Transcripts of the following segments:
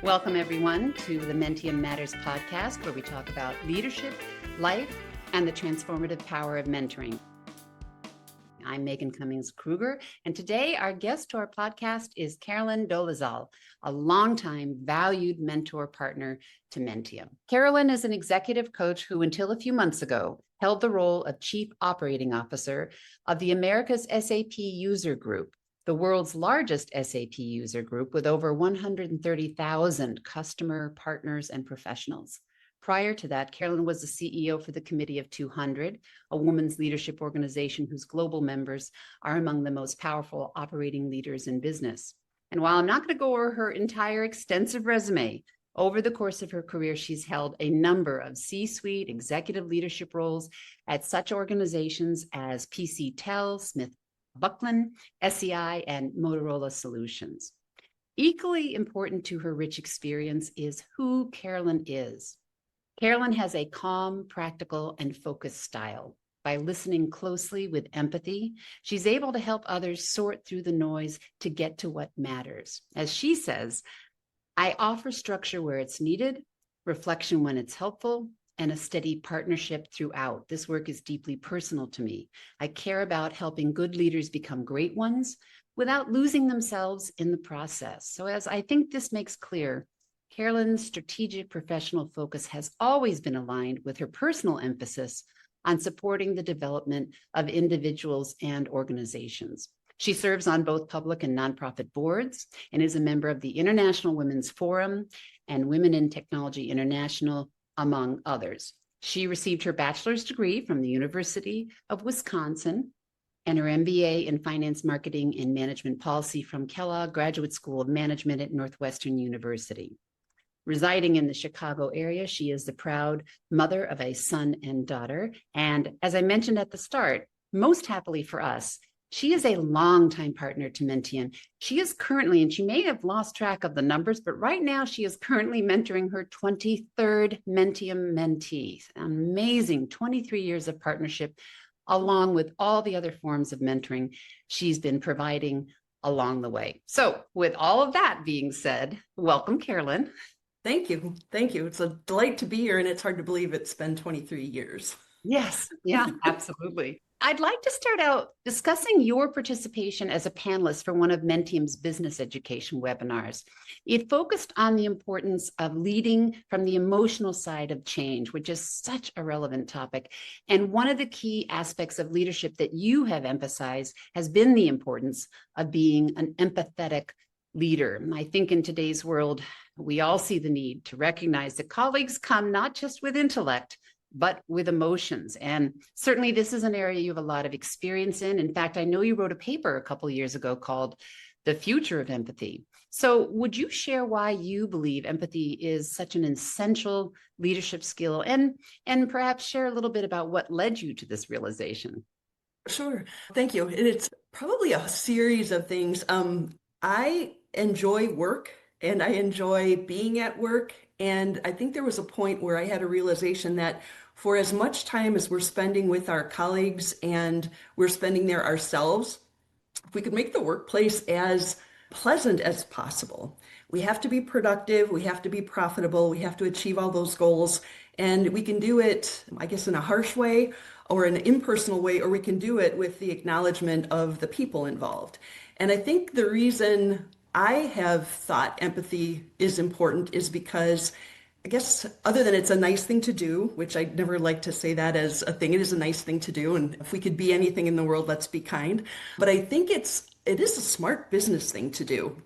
Welcome, everyone, to the Menttium Matters podcast, where we talk about leadership, life, and the transformative power of mentoring. I'm Megan Cummings-Krueger, and today our guest to our podcast is Carolyn Dolezal, a longtime valued mentor partner to Menttium. Carolyn is an executive coach who, until a few months ago, held the role of Chief Operating Officer of the America's SAP User Group, the world's largest SAP user group with over 130,000 customer, partners, and professionals. Prior to that, Carolyn was the CEO for the Committee of 200, a women's leadership organization whose global members are among the most powerful operating leaders in business. And while I'm not going to go over her entire extensive resume, over the course of her career, she's held a number of C-suite executive leadership roles at such organizations as PC Tel, Smith Buckland, SEI, and Motorola Solutions. Equally important to her rich experience is who Carolyn is. Carolyn has a calm, practical, and focused style. By listening closely with empathy, she's able to help others sort through the noise to get to what matters. As she says, I offer structure where it's needed, reflection when it's helpful, and a steady partnership throughout. This work is deeply personal to me. I care about helping good leaders become great ones without losing themselves in the process. So as I think this makes clear, Carolyn's strategic professional focus has always been aligned with her personal emphasis on supporting the development of individuals and organizations. She serves on both public and nonprofit boards and is a member of the International Women's Forum and Women in Technology International, among others. She received her bachelor's degree from the University of Wisconsin and her MBA in Finance, Marketing, and Management Policy from Kellogg Graduate School of Management at Northwestern University. Residing in the Chicago area, she is the proud mother of a son and daughter. And as I mentioned at the start, most happily for us, she is a longtime partner to Menttium. She is currently, and she may have lost track of the numbers, but right now she is currently mentoring her 23rd Menttium mentee. Amazing 23 years of partnership, along with all the other forms of mentoring she's been providing along the way. So with all of that being said, welcome, Carolyn. Thank you. Thank you. It's a delight to be here, and it's hard to believe it's been 23 years. Yes. Yeah, absolutely. I'd like to start out discussing your participation as a panelist for one of Menttium's business education webinars. It focused on the importance of leading from the emotional side of change, which is such a relevant topic. And one of the key aspects of leadership that you have emphasized has been the importance of being an empathetic leader. And I think in today's world, we all see the need to recognize that colleagues come not just with intellect, but with emotions. And certainly this is an area you have a lot of experience in. In fact, I know you wrote a paper a couple of years ago called The Future of Empathy. So would you share why you believe empathy is such an essential leadership skill, and perhaps share a little bit about what led you to this realization? Sure. Thank you. And it's probably a series of things. I enjoy work and I enjoy being at work. And I think there was a point where I had a realization that for as much time as we're spending with our colleagues and we're spending there ourselves, if we could make the workplace as pleasant as possible. We have to be productive, we have to be profitable, we have to achieve all those goals. And we can do it, I guess, in a harsh way or an impersonal way, or we can do it with the acknowledgement of the people involved. And I think the reason I have thought empathy is important is because, I guess, other than it's a nice thing to do, which I never like to say that as a thing, it is a nice thing to do. And if we could be anything in the world, let's be kind. But I think it is a smart business thing to do.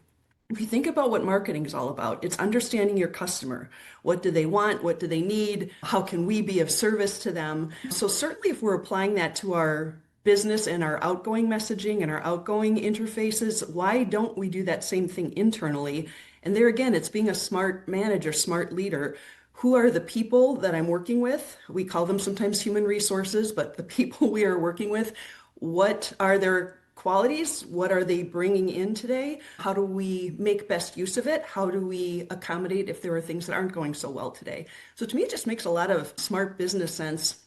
If you think about what marketing is all about, it's understanding your customer. What do they want? What do they need? How can we be of service to them? So certainly if we're applying that to our business and our outgoing messaging and our outgoing interfaces, why don't we do that same thing internally? And there again, it's being a smart manager, smart leader. Who are the people that I'm working with? We call them sometimes human resources, but the people we are working with, what are their qualities? What are they bringing in today? How do we make best use of it? How do we accommodate if there are things that aren't going so well today? So to me, it just makes a lot of smart business sense.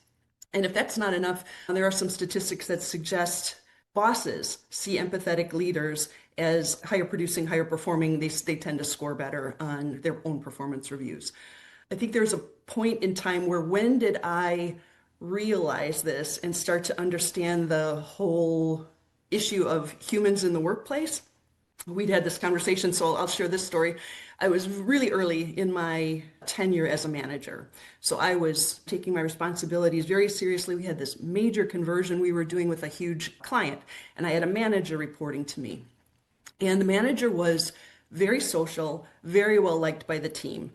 And if that's not enough, there are some statistics that suggest bosses see empathetic leaders as higher producing, higher performing, they tend to score better on their own performance reviews. I think there's a point in time where when did I realize this and start to understand the whole issue of humans in the workplace? We'd had this conversation, so I'll share this story. I was really early in my tenure as a manager. So I was taking my responsibilities very seriously. We had this major conversion we were doing with a huge client, and I had a manager reporting to me. And the manager was very social, very well liked by the team.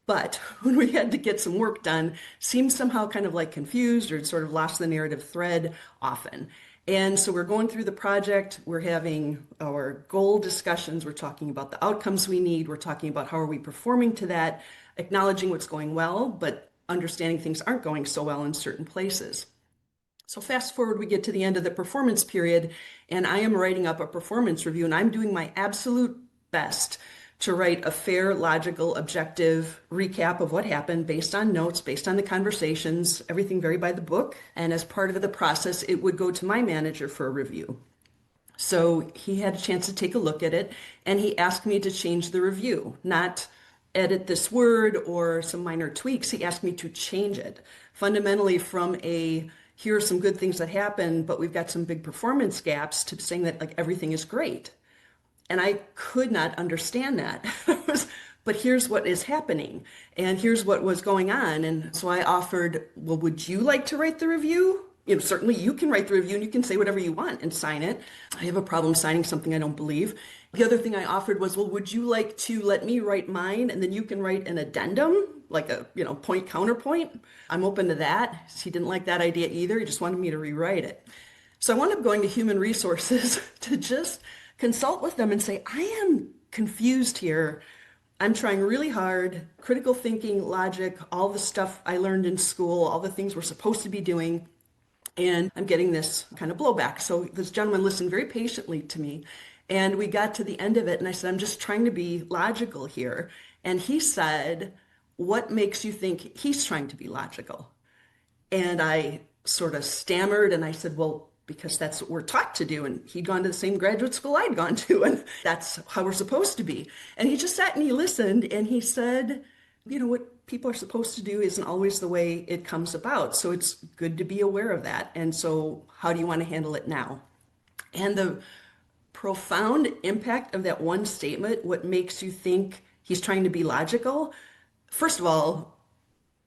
But when we had to get some work done, seemed somehow kind of like confused or sort of lost the narrative thread often. And so we're going through the project, we're having our goal discussions, we're talking about the outcomes we need, we're talking about how are we performing to that, acknowledging what's going well, but understanding things aren't going so well in certain places. So fast forward, we get to the end of the performance period, and I am writing up a performance review, and I'm doing my absolute best to write a fair, logical, objective recap of what happened based on notes, based on the conversations, everything very by the book. And as part of the process, it would go to my manager for a review. So he had a chance to take a look at it, and he asked me to change the review, not edit this word or some minor tweaks. He asked me to change it fundamentally from here are some good things that happened, but we've got some big performance gaps, to saying that like everything is great. And I could not understand that. But here's what is happening, and here's what was going on. And so I offered, well, would you like to write the review? Certainly you can write the review and you can say whatever you want and sign it. I have a problem signing something I don't believe. The other thing I offered was, well, would you like to let me write mine and then you can write an addendum, like a, point counterpoint? I'm open to that. He didn't like that idea either. He just wanted me to rewrite it. So I wound up going to human resources to just consult with them and say, I am confused here. I'm trying really hard, critical thinking, logic, all the stuff I learned in school, all the things we're supposed to be doing, and I'm getting this kind of blowback. So this gentleman listened very patiently to me, and we got to the end of it, and I said, I'm just trying to be logical here. And he said, what makes you think he's trying to be logical? And I sort of stammered, and I said, well, because that's what we're taught to do. And he'd gone to the same graduate school I'd gone to, and that's how we're supposed to be. And he just sat and he listened, and he said, what people are supposed to do isn't always the way it comes about. So it's good to be aware of that. And so how do you want to handle it now? And the profound impact of that one statement, what makes you think he's trying to be logical, first of all,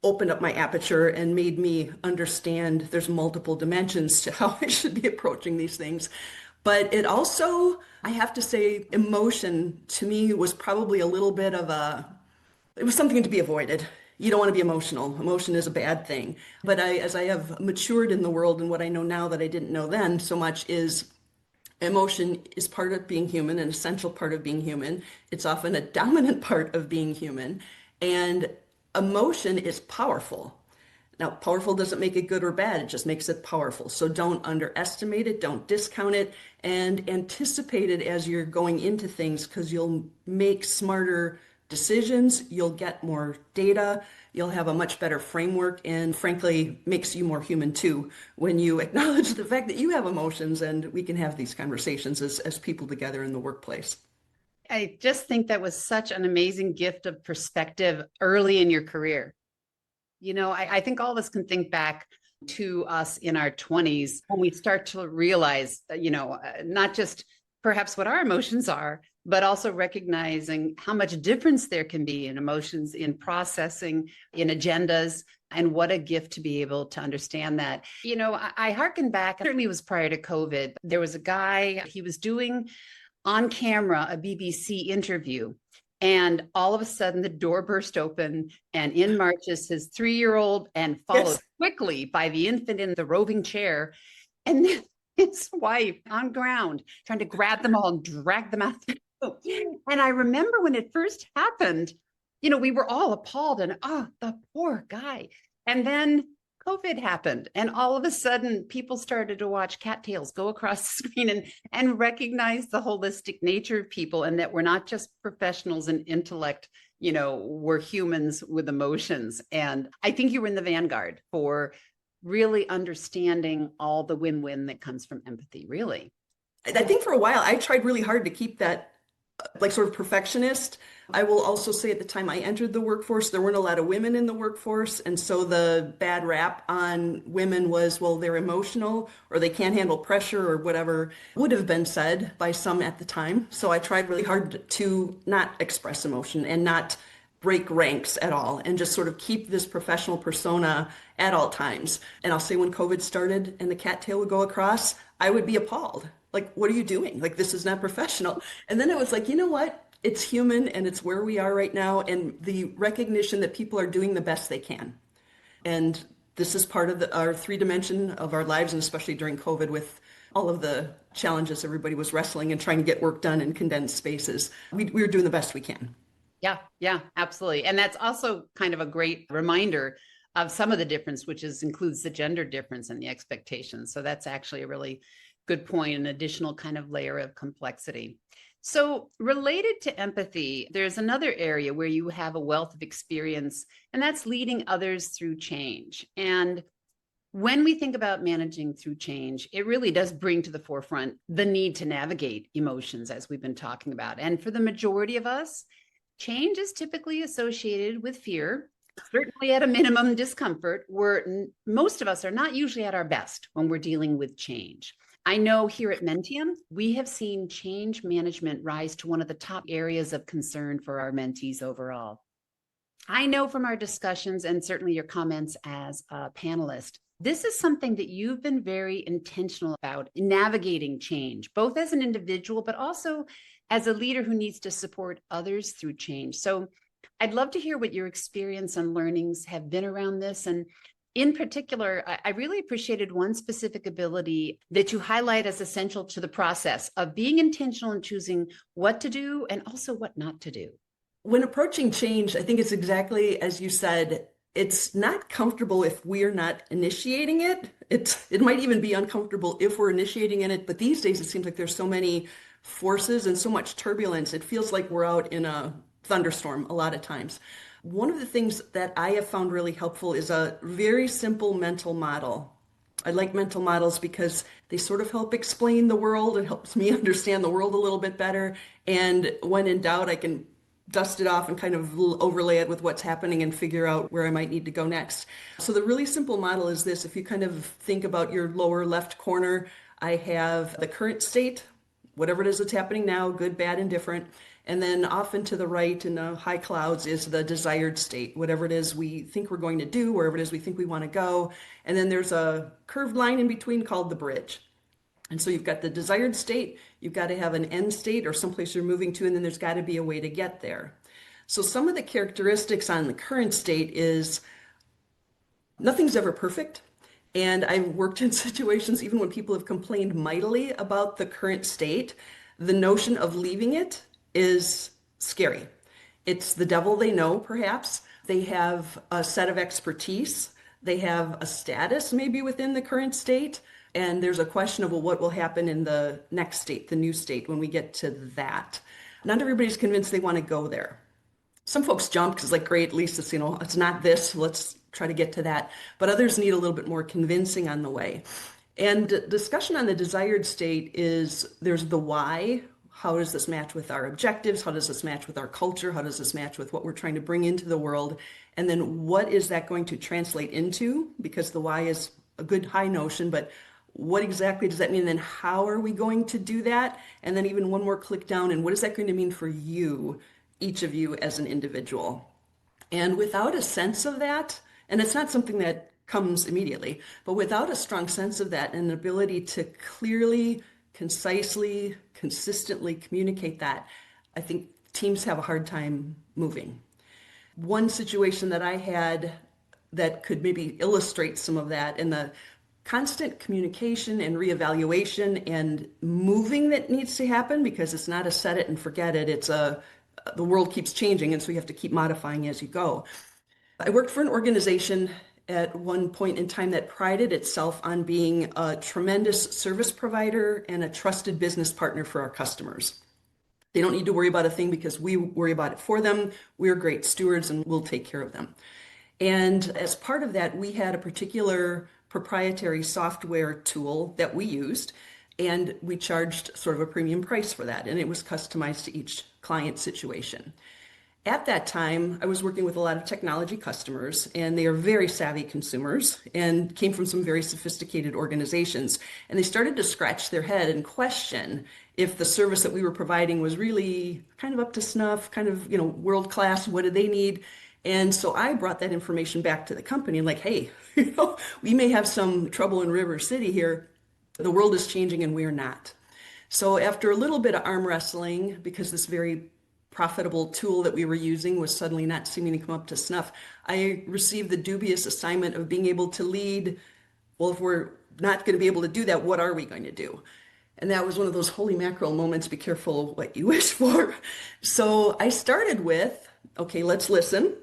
opened up my aperture and made me understand there's multiple dimensions to how I should be approaching these things. But it also, I have to say, emotion to me was probably a little bit of it was something to be avoided. You don't want to be emotional. Emotion is a bad thing. But as I have matured in the world, and what I know now that I didn't know then so much is emotion is part of being human, an essential part of being human. It's often a dominant part of being human. And emotion is powerful. Now, powerful doesn't make it good or bad. It just makes it powerful. So don't underestimate it. Don't discount it, and anticipate it as you're going into things, because you'll make smarter decisions. You'll get more data. You'll have a much better framework, and frankly, makes you more human too, when you acknowledge the fact that you have emotions and we can have these conversations as people together in the workplace. I just think that was such an amazing gift of perspective early in your career. I think all of us can think back to us in our 20s when we start to realize, not just perhaps what our emotions are, but also recognizing how much difference there can be in emotions, in processing, in agendas, and what a gift to be able to understand that. I hearken back, certainly it was prior to COVID. There was a guy, he was doing on camera a BBC interview, and all of a sudden the door burst open and in marches his 3-year-old, and followed quickly by the infant in the roving chair, and his wife on ground trying to grab them all and drag them out. And I remember when it first happened, we were all appalled and, the poor guy. And then COVID happened, and all of a sudden people started to watch cattails go across the screen and recognize the holistic nature of people, and that we're not just professionals in intellect, we're humans with emotions. And I think you were in the vanguard for really understanding all the win-win that comes from empathy, really. I think for a while I tried really hard to keep that like sort of perfectionist. I will also say at the time I entered the workforce, there weren't a lot of women in the workforce. And so the bad rap on women was, well, they're emotional or they can't handle pressure or whatever would have been said by some at the time. So I tried really hard to not express emotion and not break ranks at all and just sort of keep this professional persona at all times. And I'll say when COVID started and the cattail would go across, I would be appalled. Like, what are you doing? Like, this is not professional. And then it was like, you know what? It's human and it's where we are right now. And the recognition that people are doing the best they can. And this is part of our 3 dimension of our lives, and especially during COVID with all of the challenges everybody was wrestling and trying to get work done in condensed spaces. We were doing the best we can. Yeah, absolutely. And that's also kind of a great reminder of some of the difference, which includes the gender difference and the expectations. So that's actually a really good point, an additional kind of layer of complexity. So related to empathy, there's another area where you have a wealth of experience, and that's leading others through change. And when we think about managing through change, it really does bring to the forefront the need to navigate emotions, as we've been talking about. And for the majority of us, change is typically associated with fear, certainly at a minimum discomfort, where most of us are not usually at our best when we're dealing with change. I know here at Menttium, we have seen change management rise to one of the top areas of concern for our mentees overall. I know from our discussions and certainly your comments as a panelist, this is something that you've been very intentional about navigating change, both as an individual, but also as a leader who needs to support others through change. So I'd love to hear what your experience and learnings have been around this. And in particular, I really appreciated one specific ability that you highlight as essential to the process of being intentional in choosing what to do and also what not to do. When approaching change, I think it's exactly as you said. It's not comfortable if we're not initiating it. It might even be uncomfortable if we're initiating it. But these days, it seems like there's so many forces and so much turbulence. It feels like we're out in a thunderstorm a lot of times. One of the things that I have found really helpful is a very simple mental model. I like mental models because they sort of help explain the world. It helps me understand the world a little bit better. And when in doubt, I can dust it off and kind of overlay it with what's happening and figure out where I might need to go next. So the really simple model is this. If you kind of think about your lower left corner, I have the current state, whatever it is that's happening now, good, bad, indifferent. And then off and to the right in the high clouds is the desired state, whatever it is we think we're going to do, wherever it is we think we want to go. And then there's a curved line in between called the bridge. And so you've got the desired state, you've got to have an end state or someplace you're moving to, and then there's got to be a way to get there. So some of the characteristics on the current state is nothing's ever perfect. And I've worked in situations, even when people have complained mightily about the current state, the notion of leaving it is scary. It's the devil they know, perhaps. They have a set of expertise. They have a status maybe within the current state. And there's a question of, well, what will happen in the next state, the new state, when we get to that? Not everybody's convinced they want to go there. Some folks jump because it's like, great, at least it's, it's not this. Let's try to get to that. But others need a little bit more convincing on the way. And discussion on the desired state is there's the why. How does this match with our objectives? How does this match with our culture? How does this match with what we're trying to bring into the world? And then what is that going to translate into? Because the why is a good high notion, but what exactly does that mean? And then how are we going to do that? And then even one more click down, and what is that going to mean for you, each of you as an individual? And without a sense of that, and it's not something that comes immediately, but without a strong sense of that and an ability to clearly, concisely, consistently communicate that, I think teams have a hard time moving. One situation that I had that could maybe illustrate some of that, and the constant communication and reevaluation and moving that needs to happen, because it's not a set it and forget it. It's the world keeps changing, and so you have to keep modifying as you go. I worked for an organization at one point in time that prided itself on being a tremendous service provider and a trusted business partner for our customers. They don't need to worry about a thing because we worry about it for them. We're great stewards and we'll take care of them. And as part of that, we had a particular proprietary software tool that we used, and we charged sort of a premium price for that, and it was customized to each client situation. At that time, I was working with a lot of technology customers, and they are very savvy consumers and came from some very sophisticated organizations. And they started to scratch their head and question if the service that we were providing was really kind of up to snuff, kind of, world class. What did they need? And so I brought that information back to the company and like, hey, we may have some trouble in River City here. The world is changing and we're not. So after a little bit of arm wrestling, because this very profitable tool that we were using was suddenly not seeming to come up to snuff, I received the dubious assignment of being able to lead. Well, if we're not going to be able to do that, what are we going to do? And that was one of those holy mackerel moments. Be careful what you wish for. So I started with, okay, let's listen.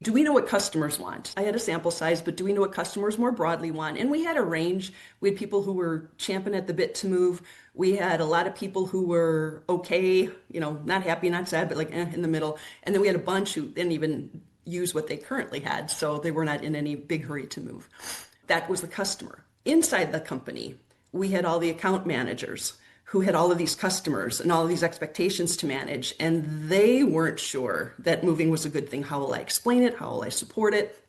Do we know what customers want? I had a sample size, but do we know what customers more broadly want? And we had a range. We had people who were champing at the bit to move. We had a lot of people who were okay, not happy, not sad, but like in the middle. And then we had a bunch who didn't even use what they currently had, so they were not in any big hurry to move. That was the customer. Inside the company, we had all the account managers who had all of these customers and all of these expectations to manage, and they weren't sure that moving was a good thing. How will I explain it? How will I support it?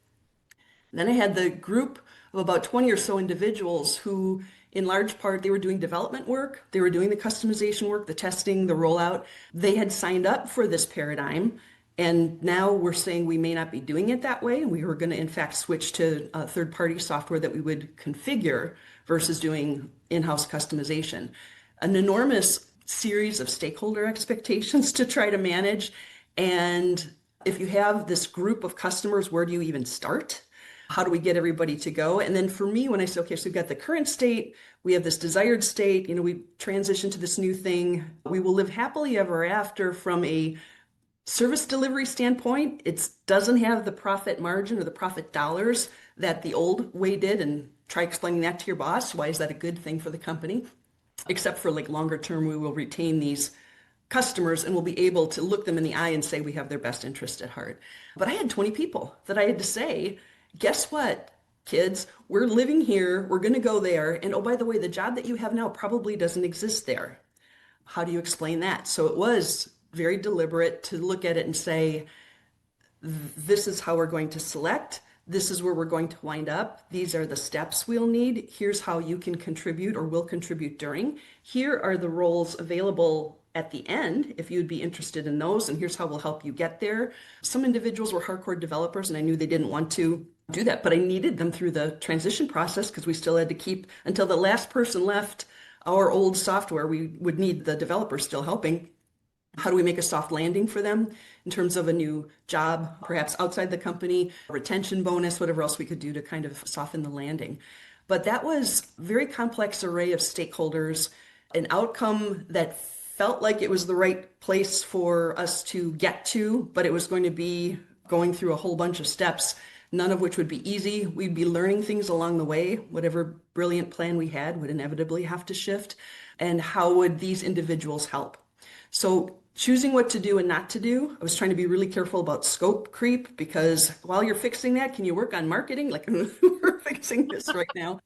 And then I had the group of about 20 or so individuals who, in large part, they were doing development work. They were doing the customization work, the testing, the rollout. They had signed up for this paradigm, and now we're saying we may not be doing it that way. We were going to, in fact, switch to a third-party software that we would configure versus doing in-house customization. An enormous series of stakeholder expectations to try to manage. And if you have this group of customers, where do you even start? How do we get everybody to go? And then for me, when I say, okay, so we've got the current state, we have this desired state, we transition to this new thing. We will live happily ever after from a service delivery standpoint. It doesn't have the profit margin or the profit dollars that the old way did. And try explaining that to your boss. Why is that a good thing for the company? Except for like longer term, we will retain these customers and we'll be able to look them in the eye and say we have their best interest at heart. But I had 20 people that I had to say, guess what, kids, we're living here, we're going to go there. And oh, by the way, the job that you have now probably doesn't exist there. How do you explain that? So it was very deliberate to look at it and say, this is how we're going to select. This is where we're going to wind up. These are the steps we'll need. Here's how you can contribute or will contribute during. Here are the roles available at the end if you'd be interested in those. And here's how we'll help you get there. Some individuals were hardcore developers and I knew they didn't want to do that, but I needed them through the transition process because we still had to keep, until the last person left our old software, we would need the developers still helping. How do we make a soft landing for them in terms of a new job, perhaps outside the company, a retention bonus, whatever else we could do to kind of soften the landing. But that was a very complex array of stakeholders, an outcome that felt like it was the right place for us to get to, but it was going to be going through a whole bunch of steps, none of which would be easy. We'd be learning things along the way. Whatever brilliant plan we had would inevitably have to shift. And how would these individuals help? So choosing what to do and not to do, I was trying to be really careful about scope creep, because while you're fixing that, can you work on marketing? Like we're fixing this right now.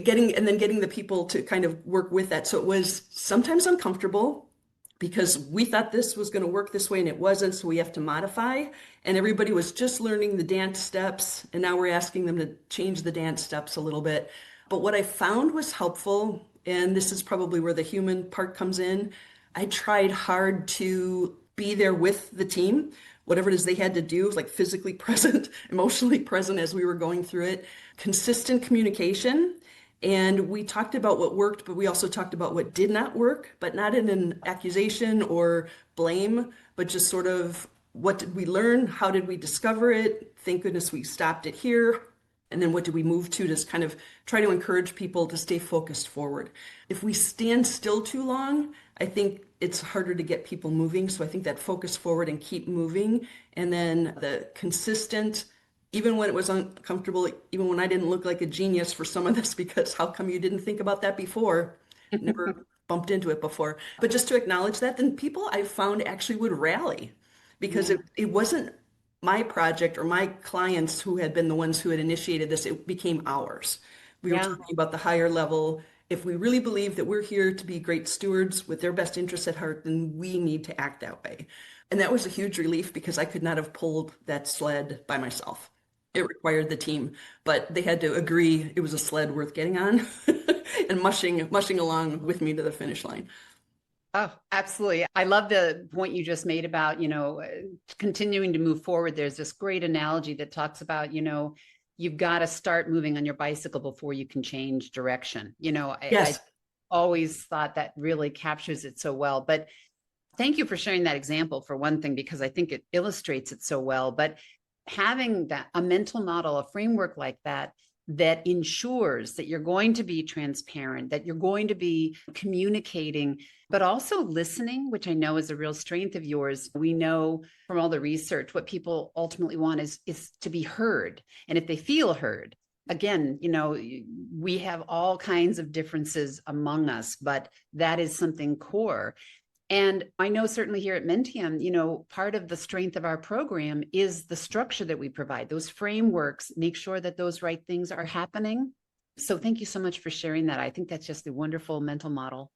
Getting the people to kind of work with that. So it was sometimes uncomfortable because we thought this was going to work this way and it wasn't. So we have to modify. And everybody was just learning the dance steps. And now we're asking them to change the dance steps a little bit. But what I found was helpful, and this is probably where the human part comes in, I tried hard to be there with the team. Whatever it is they had to do, like physically present, emotionally present as we were going through it. Consistent communication. And we talked about what worked, but we also talked about what did not work, but not in an accusation or blame, but just sort of what did we learn? How did we discover it? Thank goodness we stopped it here. And then what did we move to kind of try to encourage people to stay focused forward. If we stand still too long, I think it's harder to get people moving. So I think that focus forward and keep moving. And then the consistent, even when it was uncomfortable, even when I didn't look like a genius for some of this, because how come you didn't think about that before? Never bumped into it before. But just to acknowledge that, then people I found actually would rally, because it wasn't my project or my clients who had been the ones who had initiated this, it became ours. We were Yeah. talking about the higher level. If we really believe that we're here to be great stewards with their best interests at heart, then we need to act that way. And that was a huge relief because I could not have pulled that sled by myself. It required the team, but they had to agree it was a sled worth getting on and mushing along with me to the finish line. Oh, absolutely. I love the point you just made about, continuing to move forward. There's this great analogy that talks about, you've got to start moving on your bicycle before you can change direction. I Yes. always thought that really captures it so well. But thank you for sharing that example for one thing, because I think it illustrates it so well. But having a mental model, a framework like that, that ensures that you're going to be transparent, that you're going to be communicating, but also listening, which I know is a real strength of yours. We know from all the research what people ultimately want is to be heard. And if they feel heard, again, we have all kinds of differences among us, but that is something core. And I know certainly here at Menttium, part of the strength of our program is the structure that we provide, those frameworks, make sure that those right things are happening. So thank you so much for sharing that. I think that's just a wonderful mental model.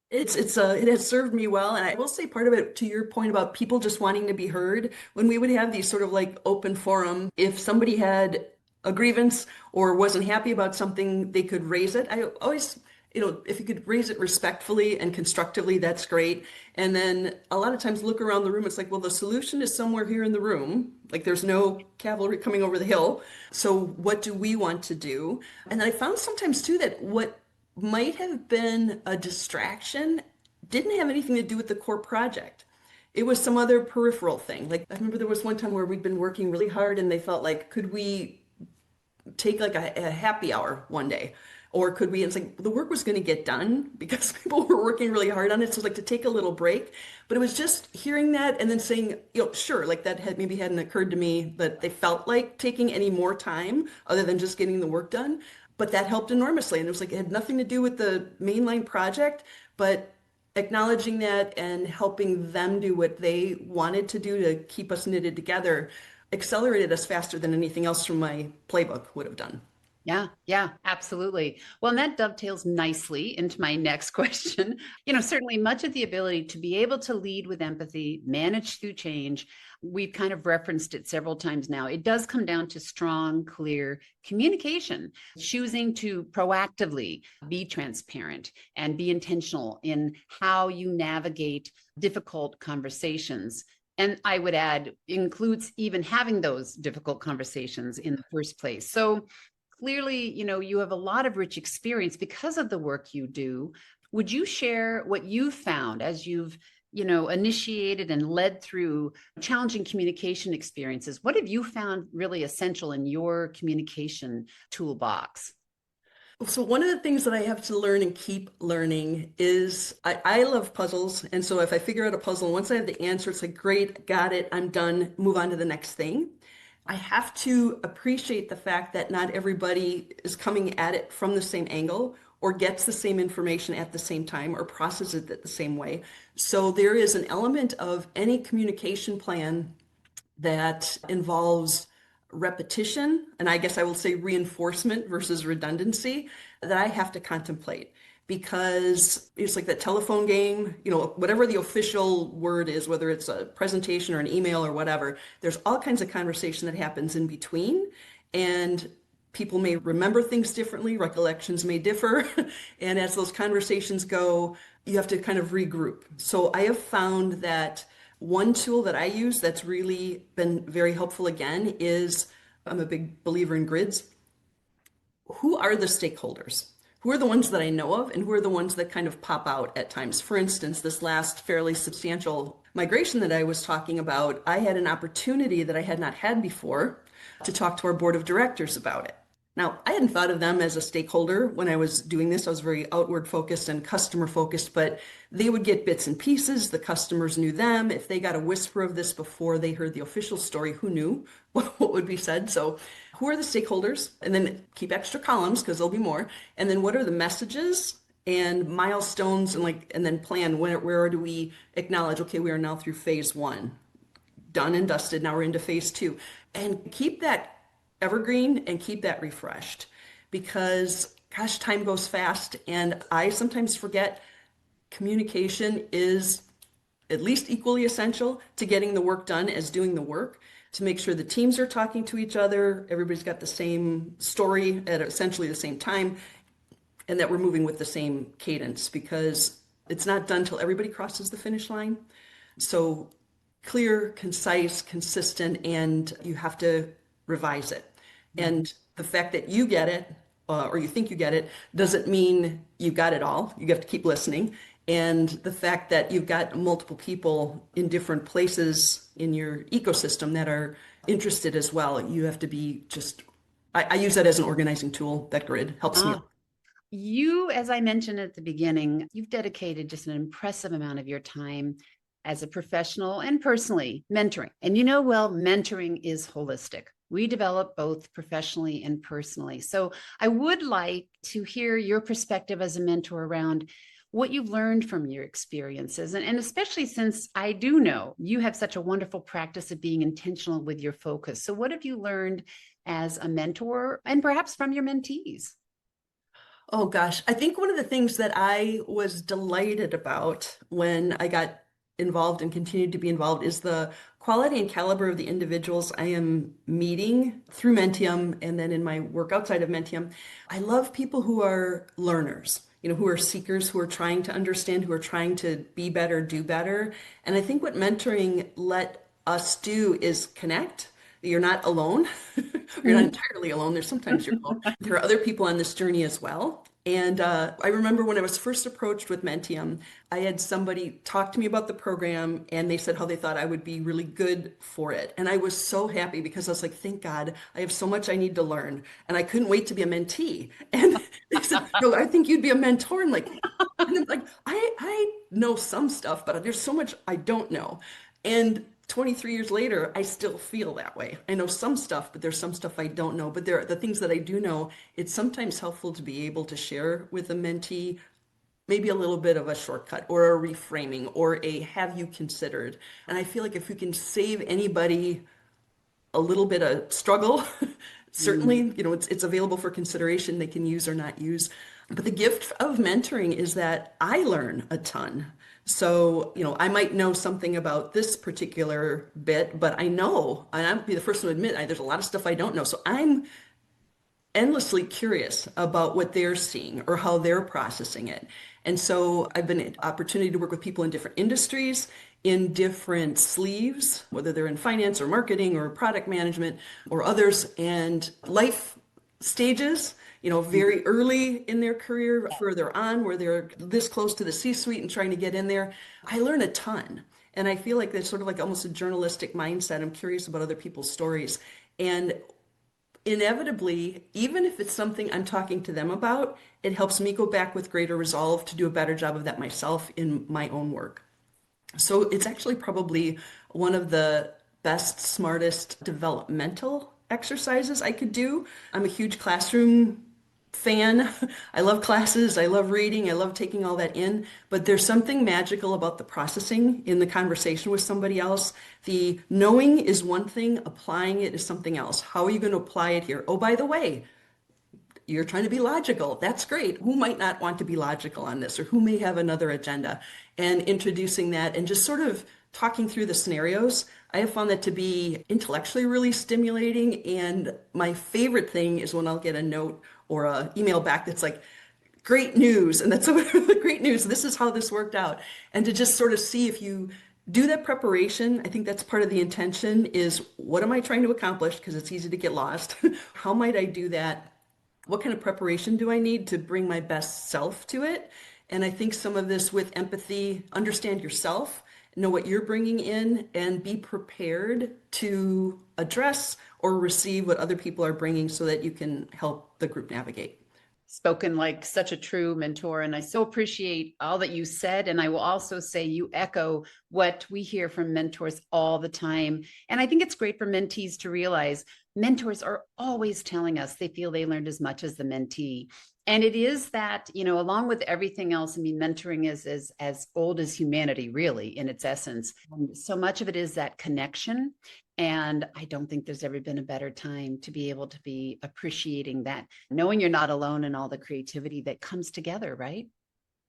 It has served me well. And I will say part of it, to your point about people just wanting to be heard, when we would have these sort of like open forum, if somebody had a grievance or wasn't happy about something, they could raise it. I always, if you could raise it respectfully and constructively, that's great. And then a lot of times look around the room, it's like, well, the solution is somewhere here in the room. Like there's no cavalry coming over the hill. So what do we want to do? And I found sometimes too that what might have been a distraction didn't have anything to do with the core project. It was some other peripheral thing. Like I remember there was one time where we'd been working really hard and they felt like, could we take like a happy hour one day? Or could we, it's like the work was going to get done because people were working really hard on it. So it was like to take a little break. But it was just hearing that and then saying, sure, like that had maybe hadn't occurred to me that they felt like taking any more time other than just getting the work done. But that helped enormously. And it was like it had nothing to do with the mainline project, but acknowledging that and helping them do what they wanted to do to keep us knitted together accelerated us faster than anything else from my playbook would have done. Yeah, absolutely. Well, and that dovetails nicely into my next question. Certainly much of the ability to be able to lead with empathy, manage through change, we've kind of referenced it several times now. It does come down to strong, clear communication, choosing to proactively be transparent and be intentional in how you navigate difficult conversations. And I would add, includes even having those difficult conversations in the first place. So clearly, you have a lot of rich experience because of the work you do. Would you share what you found as you've, initiated and led through challenging communication experiences? What have you found really essential in your communication toolbox? So one of the things that I have to learn and keep learning is I love puzzles. And so if I figure out a puzzle, once I have the answer, it's like, great, got it, I'm done, move on to the next thing. I have to appreciate the fact that not everybody is coming at it from the same angle or gets the same information at the same time or processes it the same way. So there is an element of any communication plan that involves repetition, and I guess I will say reinforcement versus redundancy, that I have to contemplate because it's like that telephone game, whatever the official word is, whether it's a presentation or an email or whatever, there's all kinds of conversation that happens in between. And people may remember things differently, recollections may differ. And as those conversations go, you have to kind of regroup. So I have found that one tool that I use that's really been very helpful again is I'm a big believer in grids. Who are the stakeholders? Who are the ones that I know of and who are the ones that kind of pop out at times? For instance, this last fairly substantial migration that I was talking about, I had an opportunity that I had not had before to talk to our board of directors about it. Now, I hadn't thought of them as a stakeholder when I was doing this. I was very outward focused and customer focused, but they would get bits and pieces. The customers knew them. If they got a whisper of this before they heard the official story, who knew what would be said? So who are the stakeholders? And then keep extra columns because there'll be more. And then what are the messages and milestones and then plan where do we acknowledge, okay, we are now through phase one. done and dusted. Now we're into phase two. And keep that evergreen and keep that refreshed because, gosh, time goes fast. And I sometimes forget communication is at least equally essential to getting the work done as doing the work, to make sure the teams are talking to each other, everybody's got the same story at essentially the same time, and that we're moving with the same cadence because it's not done till everybody crosses the finish line. So clear, concise, consistent, and you have to revise it. And the fact that you get it, or you think you get it, doesn't mean you got it all. You have to keep listening. And the fact that you've got multiple people in different places in your ecosystem that are interested as well, you have to be just, I use that as an organizing tool. That grid helps me. You, as I mentioned at the beginning, you've dedicated just an impressive amount of your time as a professional and personally mentoring. And mentoring is holistic. We develop both professionally and personally. So I would like to hear your perspective as a mentor around what you've learned from your experiences. And especially since I do know you have such a wonderful practice of being intentional with your focus. So what have you learned as a mentor and perhaps from your mentees? Oh gosh, I think one of the things that I was delighted about when I got involved and continued to be involved is the quality and caliber of the individuals I am meeting through Menttium and then in my work outside of Menttium. I love people who are learners, who are seekers, who are trying to understand, who are trying to be better, do better. And I think what mentoring let us do is connect. You're not alone. You're not entirely alone. There's sometimes you're alone. There are other people on this journey as well. And I remember when I was first approached with Menttium, I had somebody talk to me about the program and they said how they thought I would be really good for it. And I was so happy because I was like, thank God, I have so much I need to learn. And I couldn't wait to be a mentee. And they said, no, I think you'd be a mentor. And I'm like, I know some stuff, but there's so much I don't know. And 23 years later, I still feel that way. I know some stuff, but there's some stuff I don't know. But there are the things that I do know. It's sometimes helpful to be able to share with a mentee maybe a little bit of a shortcut or a reframing or a have you considered. And I feel like if you can save anybody a little bit of struggle, certainly, it's available for consideration they can use or not use. But the gift of mentoring is that I learn a ton. So, I might know something about this particular bit, but and I'll be the first to admit, there's a lot of stuff I don't know. So I'm endlessly curious about what they're seeing or how they're processing it. And so I've been an opportunity to work with people in different industries, in different sleeves, whether they're in finance or marketing or product management or others, and life stages, very early in their career, further on where they're this close to the C-suite and trying to get in there. I learn a ton. And I feel like there's sort of like almost a journalistic mindset. I'm curious about other people's stories. And inevitably, even if it's something I'm talking to them about, it helps me go back with greater resolve to do a better job of that myself in my own work. So it's actually probably one of the best, smartest developmental exercises I could do. I'm a huge classroom fan. I love classes. I love reading. I love taking all that in. But there's something magical about the processing in the conversation with somebody else. The knowing is one thing, applying it is something else. How are you going to apply it here? Oh, by the way, you're trying to be logical. That's great. Who might not want to be logical on this, or who may have another agenda? And introducing that and just sort of talking through the scenarios, I have found that to be intellectually really stimulating. And my favorite thing is when I'll get a note or an email back that's like, great news. And that's great news. This is how this worked out. And to just sort of see if you do that preparation, I think that's part of the intention is what am I trying to accomplish? Because it's easy to get lost. How might I do that? What kind of preparation do I need to bring my best self to it? And I think some of this with empathy, understand yourself, know what you're bringing in, and be prepared to address or receive what other people are bringing so that you can help the group navigate. Spoken like such a true mentor. And I so appreciate all that you said. And I will also say you echo what we hear from mentors all the time. And I think it's great for mentees to realize mentors are always telling us they feel they learned as much as the mentee. And it is that, along with everything else, I mean, mentoring is as old as humanity, really, in its essence. So much of it is that connection. And I don't think there's ever been a better time to be able to be appreciating that, knowing you're not alone in all the creativity that comes together, right?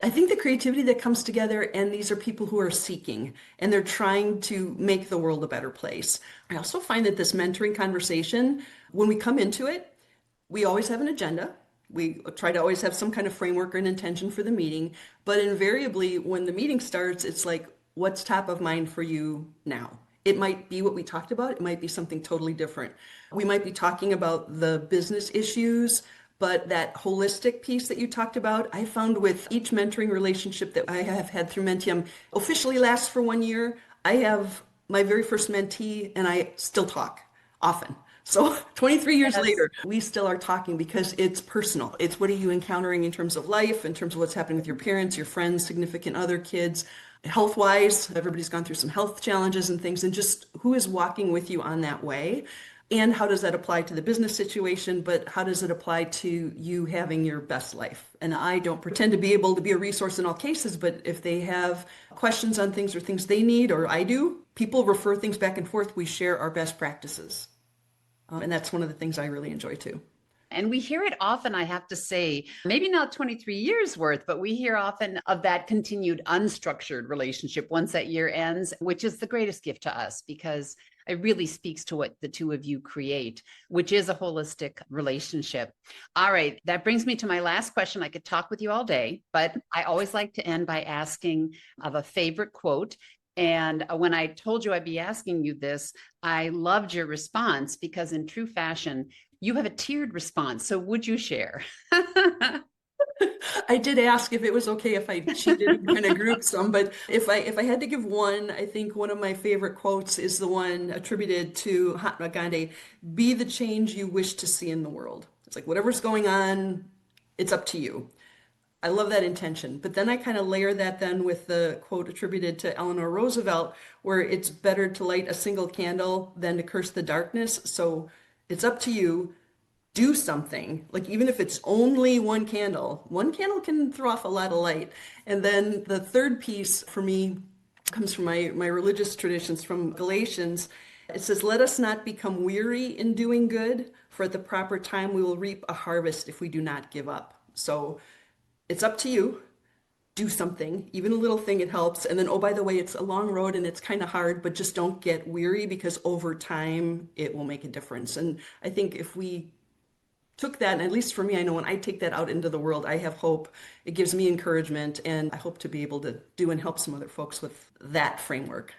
I think the creativity that comes together, and these are people who are seeking and they're trying to make the world a better place. I also find that this mentoring conversation, when we come into it, we always have an agenda. We try to always have some kind of framework or an intention for the meeting, but invariably when the meeting starts, it's like, what's top of mind for you now? It might be what we talked about. It might be something totally different. We might be talking about the business issues, but that holistic piece that you talked about, I found with each mentoring relationship that I have had through Menttium officially lasts for 1 year. I have my very first mentee and I still talk often. So 23 years Yes. later, we still are talking because it's personal. It's what are you encountering in terms of life, in terms of what's happening with your parents, your friends, significant other, kids. Health-wise, everybody's gone through some health challenges and things, and just who is walking with you on that way. And how does that apply to the business situation, but how does it apply to you having your best life? And I don't pretend to be able to be a resource in all cases, but if they have questions on things or things they need, or I do, people refer things back and forth. We share our best practices. And that's one of the things I really enjoy too. And we hear it often, I have to say, maybe not 23 years worth, but we hear often of that continued unstructured relationship once that year ends, which is the greatest gift to us because it really speaks to what the two of you create, which is a holistic relationship. All right, that brings me to my last question. I could talk with you all day, but I always like to end by asking of a favorite quote. And when I told you I'd be asking you this, I loved your response because in true fashion, you have a tiered response. So would you share? I did ask if it was okay if I cheated and kind of grouped some, but if I had to give one, I think one of my favorite quotes is the one attributed to Mahatma Gandhi, be the change you wish to see in the world. It's like whatever's going on, it's up to you. I love that intention. But then I kind of layer that then with the quote attributed to Eleanor Roosevelt, where it's better to light a single candle than to curse the darkness. So it's up to you. Do something. Like even if it's only one candle can throw off a lot of light. And then the third piece for me comes from my religious traditions from Galatians. It says, let us not become weary in doing good, for at the proper time we will reap a harvest if we do not give up. So it's up to you. Do something, even a little thing, it helps. And then, oh, by the way, it's a long road and it's kind of hard, but just don't get weary because over time it will make a difference. And I think if we took that, and at least for me, I know when I take that out into the world, I have hope. It gives me encouragement, and I hope to be able to do and help some other folks with that framework.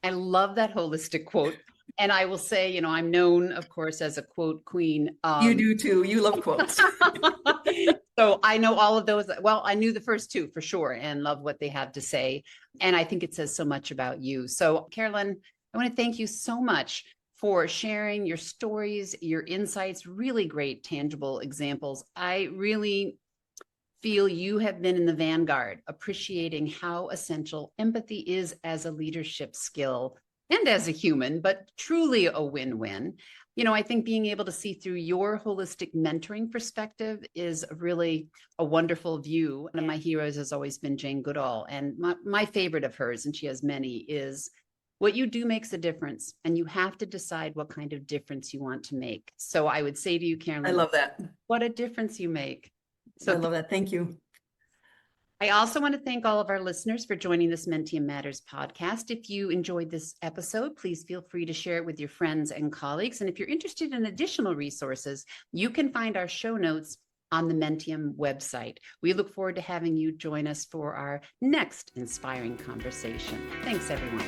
I love that holistic quote. And I will say, I'm known, of course, as a quote queen. You do too. You love quotes. So I know all of those. Well, I knew the first two for sure and love what they have to say. And I think it says so much about you. So Carolyn, I want to thank you so much for sharing your stories, your insights, really great tangible examples. I really feel you have been in the vanguard, appreciating how essential empathy is as a leadership skill and as a human, but truly a win-win. I think being able to see through your holistic mentoring perspective is really a wonderful view. One of my heroes has always been Jane Goodall, and my favorite of hers, and she has many, is what you do makes a difference, and you have to decide what kind of difference you want to make. So I would say to you, Carolyn, I love that. What a difference you make. So I love that. Thank you. I also want to thank all of our listeners for joining this Menttium Matters podcast. If you enjoyed this episode, please feel free to share it with your friends and colleagues. And if you're interested in additional resources, you can find our show notes on the Menttium website. We look forward to having you join us for our next inspiring conversation. Thanks, everyone.